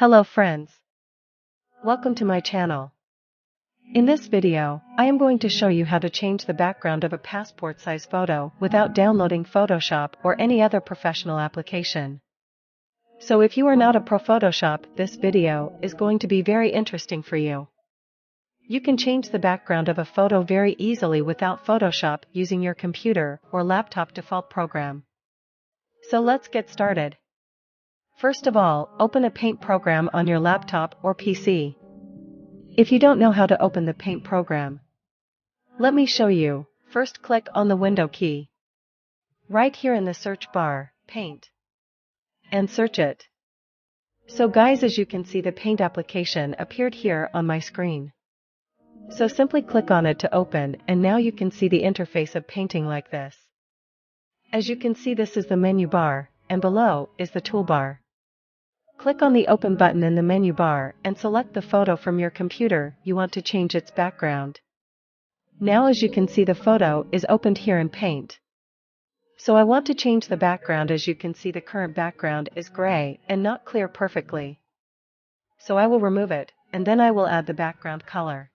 Hello friends. Welcome to my channel. In this video, I am going to show you how to change the background of a passport size photo without downloading Photoshop or any other professional application. So if you are not a pro Photoshop, this video is going to be very interesting for you. You can change the background of a photo very easily without Photoshop using your computer or laptop default program. So let's get started. First of all, open a Paint program on your laptop or PC. If you don't know how to open the Paint program, let me show you. First click on the Window key. Right here in the search bar, Paint. And search it. So guys, as you can see, the Paint application appeared here on my screen. So simply click on it to open, and now you can see the interface of painting like this. As you can see, this is the menu bar, and below is the toolbar. Click on the Open button in the menu bar and select the photo from your computer you want to change its background. Now as you can see, the photo is opened here in Paint. So I want to change the background. As you can see, the current background is gray and not clear perfectly. So I will remove it, and then I will add the background color.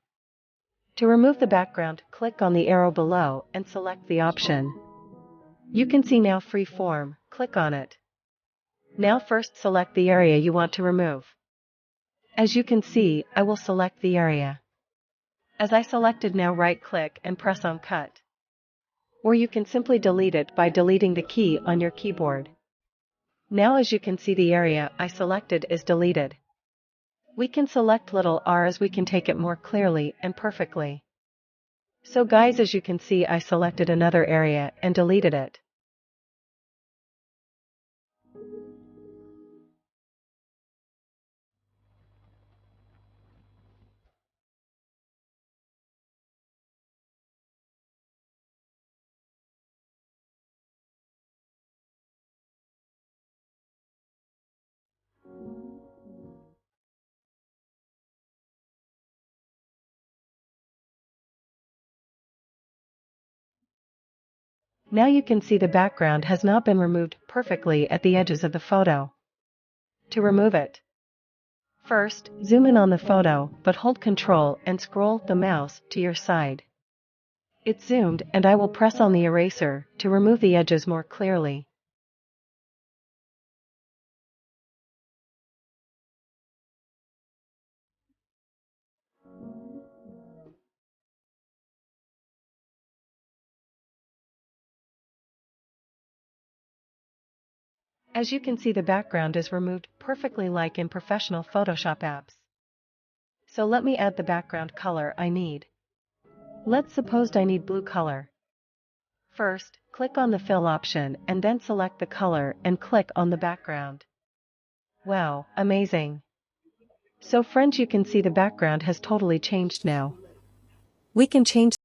To remove the background, click on the arrow below and select the option. You can see now Free Form, click on it. Now first select the area you want to remove. As you can see, I will select the area. As I selected, now right click and press on Cut. Or you can simply delete it by deleting the key on your keyboard. Now as you can see, the area I selected is deleted. We can select little r as we can take it more clearly and perfectly. So guys, as you can see, I selected another area and deleted it. Now you can see the background has not been removed perfectly at the edges of the photo. To remove it, first, zoom in on the photo, but hold Ctrl and scroll the mouse to your side. It's zoomed, and I will press on the eraser to remove the edges more clearly. As you can see, the background is removed perfectly like in professional Photoshop apps. So let me add the background color I need. Let's suppose I need blue color. First, click on the fill option and then select the color and click on the background. Wow, amazing. So friends, you can see the background has totally changed now. We can change